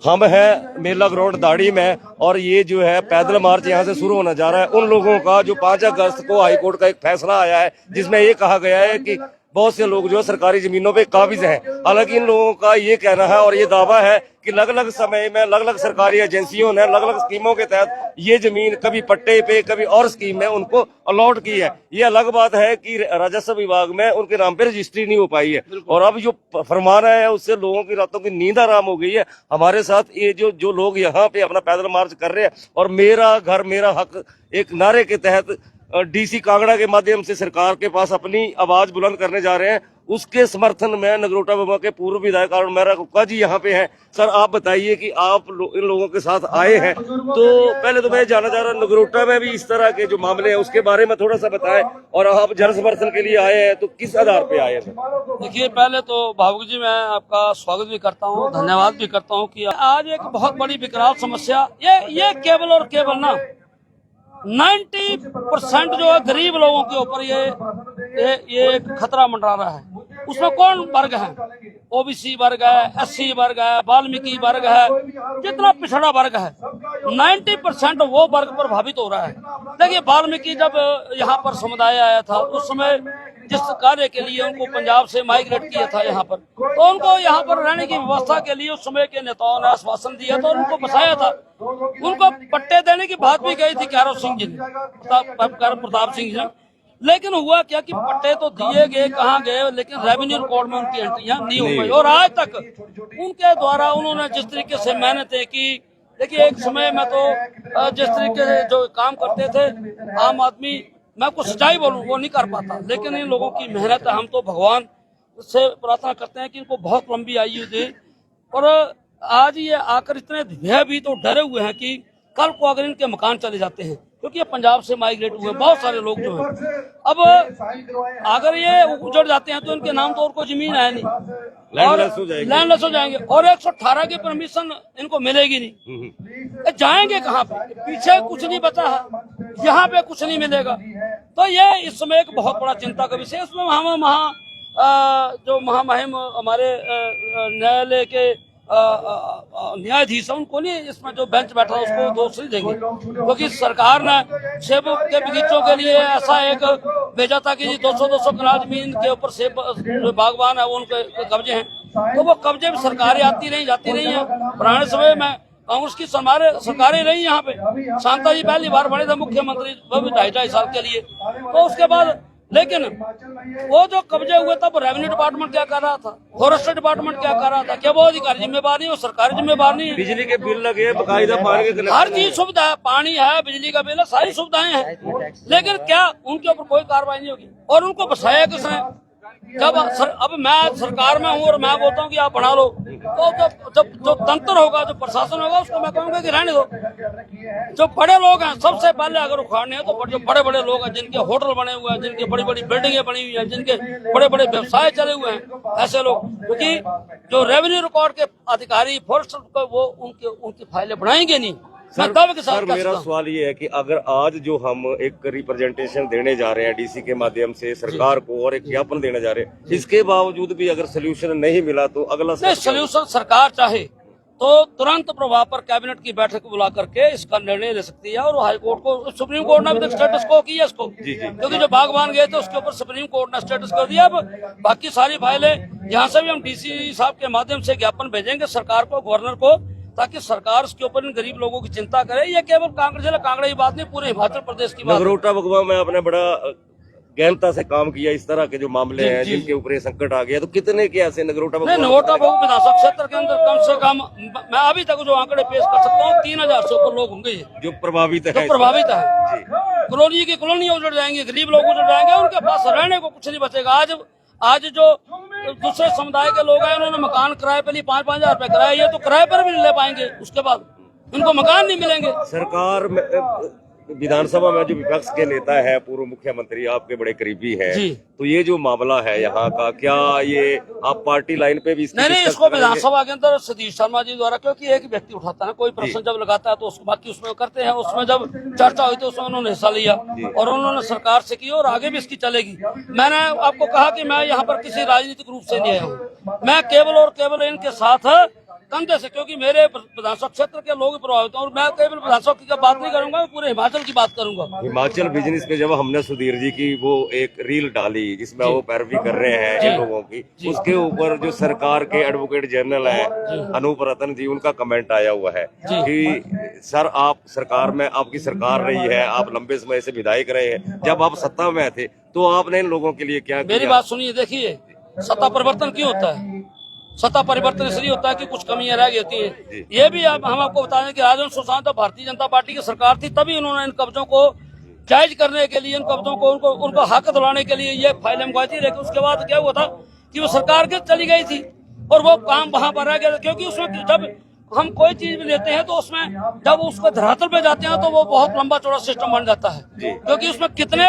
हम हैं मेला ग्राउंड दाड़ी में, और ये जो है पैदल मार्च यहाँ से शुरू होना जा रहा है उन लोगों का जो 5 अगस्त को हाईकोर्ट का एक फैसला आया है जिसमें ये कहा गया है कि बहुत से लोग जो है सरकारी जमीनों पे काबिज हैं। हालांकि इन लोगों का ये कहना है और ये दावा है कि अलग अलग समय में अलग अलग सरकारी एजेंसियों ने अलग अलग स्कीमों के तहत ये जमीन कभी पट्टे पे कभी और स्कीम में उनको अलॉट की है। ये अलग बात है कि राजस्व विभाग में उनके नाम पे रजिस्ट्री नहीं हो पाई है, और अब जो फरमान है उससे लोगों की रातों की नींद आराम हो गई है। हमारे साथ ये जो लोग यहाँ पे अपना पैदल मार्च कर रहे हैं और मेरा घर मेरा हक एक नारे के तहत डीसी कांगड़ा के माध्यम से सरकार के पास अपनी आवाज बुलंद करने जा रहे हैं, उसके समर्थन में नगरोटा बगवा के पूर्व विधायक अरुण मेहरा गुप्ता जी यहाँ पे हैं। सर आप बताइए कि आप इन लोगों के साथ आए हैं, तो पहले तो मैं जानना चाह रहा हूँ नगरोटा में भी इस तरह के जो मामले हैं उसके बारे में थोड़ा सा बताएं, और आप जन समर्थन के लिए आए हैं तो किस आधार पे आए हैं सर? देखिए, पहले तो भावुक जी मैं आपका स्वागत भी करता हूँ, धन्यवाद भी करता हूँ कि आज एक बहुत बड़ी विकराल समस्या ये केवल और केवल ना 90% जो है गरीब लोगों के ऊपर ये खतरा मंडरा रहा है। उसमें कौन वर्ग है? ओबीसी वर्ग है, एससी वर्ग है, वाल्मीकि वर्ग है, जितना पिछड़ा वर्ग है 90% वो वर्ग प्रभावित हो रहा है। देखिए, वाल्मीकि जब यहाँ पर समुदाय आया था उस समय जिस कार्य के लिए उनको पंजाब से माइग्रेट किया था यहाँ पर, तो उनको यहाँ पर रहने की व्यवस्था के लिए उस समय के नेताओं ने आश्वासन दिया था और उनको बसाया था। उनको पट्टे देने की बात भी कही थी कैरो सिंह जी ने, प्रताप सिंह जी ने। लेकिन हुआ क्या कि पट्टे तो दिए गए, कहाँ गए, लेकिन रेवेन्यू रिकॉर्ड में उनकी एंट्रियां नहीं हो पाई। और आज तक उनके द्वारा उन्होंने जिस तरीके से मेहनतें की, देखिए एक समय में तो जिस तरीके से जो काम करते थे आम आदमी, मैं कुछ सच्चाई बोलूं वो नहीं कर पाता, लेकिन इन लोगों की मेहनत हम तो भगवान से प्रार्थना करते हैं कि इनको बहुत लंबी आयु दे। और आज ये आकर इतने भयभीत और डरे हुए हैं कि कल को अगर इनके मकान चले जाते हैं, क्योंकि ये पंजाब से माइग्रेट हुए बहुत सारे लोग जो हैं, अब अगर ये उजड़ जाते हैं तो इनके नाम तो और कोई जमीन है नहीं, लैंडलेस हो जाएंगे और 118 की परमिशन इनको मिलेगी नहीं। जाएंगे कहाँ पे? पीछे कुछ नहीं बचा है, यहाँ पे कुछ नहीं मिलेगा। तो ये इस समय एक बहुत बड़ा चिंता का विषय है। इसमें जो महामहिम हमारे न्यायालय के न्यायाधीश है उनको नहीं, इसमें जो बेंच बैठा है उसको दोष नहीं देंगे, क्योंकि सरकार ने सेब के बगीचों के लिए ऐसा एक भेजा था कि 200 कनाल जमीन के ऊपर सेब जो बागवान है वो उनके कब्जे हैं, तो वो कब्जे में सरकारें आती रही जाती रही है। पुराने समय में कांग्रेस की सरकारें रही यहाँ पे, शांता जी पहली बार बने थे मुख्यमंत्री, वो भी 2.5 साल के लिए। तो उसके बाद लेकिन वो जो कब्जे हुए तब रेवेन्यू डिपार्टमेंट क्या कर रहा था, फॉरेस्ट डिपार्टमेंट क्या कर रहा था? क्या वो अधिकारी जिम्मेवार नहीं, वो सरकारी जिम्मेवार नहीं है? बिजली के बिल लगे, बकायदा पानी के, हर चीज सुविधा है, पानी है, बिजली का बिल है, सारी सुविधाएं हैं, लेकिन क्या उनके ऊपर कोई कार्रवाई नहीं होगी? और उनको बसाया किसने? जब अब मैं सरकार में हूँ और मैं बोलता हूँ कि आप बना लो, तो जब जो तंत्र होगा, जो प्रशासन होगा, उसको मैं कहूँगा कि रहने दो। जो बड़े लोग हैं सबसे पहले अगर उखाड़ने हैं तो जो बड़े बड़े लोग हैं, जिनके होटल बने हुए हैं, जिनके बड़ी बड़ी बिल्डिंगें बनी हुई हैं, जिनके बड़े बड़े व्यवसाय चले हुए हैं, ऐसे लोग, क्योंकि जो रेवेन्यू रिकॉर्ड के अधिकारी फॉरेस्ट को वो उनकी फाइलें बनाएंगे नहीं। सर मेरा सवाल ये है कि अगर आज जो हम एक रिप्रेजेंटेशन देने जा रहे हैं डीसी के माध्यम से सरकार को और एक ज्ञापन देने जा रहे हैं, इसके बावजूद भी अगर सोल्यूशन नहीं मिला तो अगला सोल्यूशन सरकार चाहे तो तुरंत प्रभाव पर कैबिनेट की बैठक बुला करके इसका निर्णय ले सकती है। और हाईकोर्ट को, सुप्रीम कोर्ट ने अभी तक स्टेटस को किया इसको, क्योंकि जो बागवान गए थे उसके ऊपर सुप्रीम कोर्ट ने स्टेटस कर दिया। अब बाकी सारी फाइलें यहाँ से भी हम डीसी साहब के माध्यम से ज्ञापन भेजेंगे सरकार को, गवर्नर को, ताकि सरकार उसके ऊपर इन गरीब लोगों की चिंता करे। ये केवल कांगड़ा की बात नहीं, पूरे हिमाचल प्रदेश की बात। नगरोटा बगवा में आपने बड़ा गहनता से काम किया, इस तरह के जो मामले हैं जिनके ऊपर संकट आ गया, तो कितने के ऐसे नगरोटा विधानसभा क्षेत्र के अंदर कम से कम मैं अभी तक जो आंकड़े पेश कर सकता हूँ 3000 से ऊपर लोग होंगे जो प्रभावित है। कॉलोनी की कॉलोनियां उजड़ जाएंगी, गरीब लोग उजड़ जाएंगे, उनके पास रहने को कुछ नहीं बचेगा। आज जो दूसरे समुदाय के लोग हैं उन्होंने मकान किराए पे लिए 5-5 हजार रुपए किराया, ये तो किराए पर भी नहीं ले पाएंगे, उसके बाद उनको मकान नहीं मिलेंगे। सरकार विधानसभा में जो विपक्ष के नेता है, पूर्व मुख्यमंत्री आपके बड़े करीबी हैं, तो ये जो मामला है यहाँ का, क्या ये आप पार्टी लाइन पे भी नहीं, इसको विधानसभा के अंदर सतीश शर्मा जी द्वारा, क्योंकि एक व्यक्ति उठाता है, कोई प्रश्न जब लगाता है तो उसको बाकी उसमें करते हैं, उसमें जब चर्चा हुई तो उसमें उन्होंने हिस्सा लिया और उन्होंने सरकार से की और आगे भी इसकी चलेगी। मैंने आपको कहा कि मैं यहाँ पर किसी राजनीतिक रूप से नहीं आया हूँ, मैं केवल और केवल इनके साथ कंधे से, क्योंकि मेरे विधानसभा क्षेत्र के लोग प्रभावित हैं और मैं केवल विधानसभा की बात नहीं करूंगा, मैं पूरे हिमाचल की बात करूंगा। हिमाचल बिजनेस पे जब हमने सुधीर जी की वो एक रील डाली जिसमें वो पैरवी कर रहे हैं इन लोगों की, उसके ऊपर जो सरकार के एडवोकेट जनरल हैं अनूप रतन जी, उनका कमेंट आया हुआ है कि सर आप सरकार में, आपकी सरकार रही है, आप लंबे समय से विधायक रहे हैं, जब आप सत्ता में थे तो आपने इन लोगों के लिए क्या किया? मेरी बात सुनिए, देखिए सत्ता परिवर्तन क्यों होता है? सत्ता परिवर्तन इसलिए होता है कि कुछ कमियां रह गई होती है। ये भी हम आपको बता दें कि राजन सुशांत भारतीय जनता पार्टी की सरकार थी, तभी उन्होंने इन कब्जों को जायज करने के लिए, इन कब्जों को उनको हक दिलाने के लिए ये फाइलें मंगवाई थी। लेकिन उसके बाद क्या हुआ था कि वो सरकार के चली गई थी और वो काम वहां पर रह गया, क्योंकि उसमें जब हम कोई चीज भी लेते हैं तो उसमें जब उसको धरातल पे जाते हैं तो वो बहुत लंबा चौड़ा सिस्टम बन जाता है, क्योंकि उसमें कितने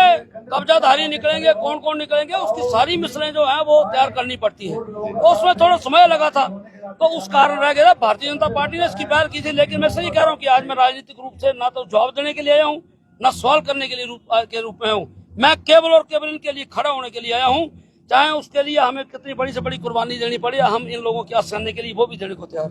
कब्जाधारी निकलेंगे, कौन कौन निकलेंगे, उसकी सारी मिसलें जो है वो तैयार करनी पड़ती है। तो उसमें थोड़ा समय लगा था, तो उस कारण रह गया। भारतीय जनता पार्टी ने इसकी पहल की थी, लेकिन मैं सही कह रहा हूँ कि आज मैं राजनीतिक रूप से ना तो जवाब देने के लिए आया हूँ, न सवाल करने के लिए रूप में हूँ। मैं केवल और केवल इनके लिए खड़ा होने के लिए आया हूँ, चाहे उसके लिए हमें कितनी बड़ी से बड़ी कुर्बानी देनी पड़े, हम इन लोगों की आस करने के लिए वो भी देने को तैयार।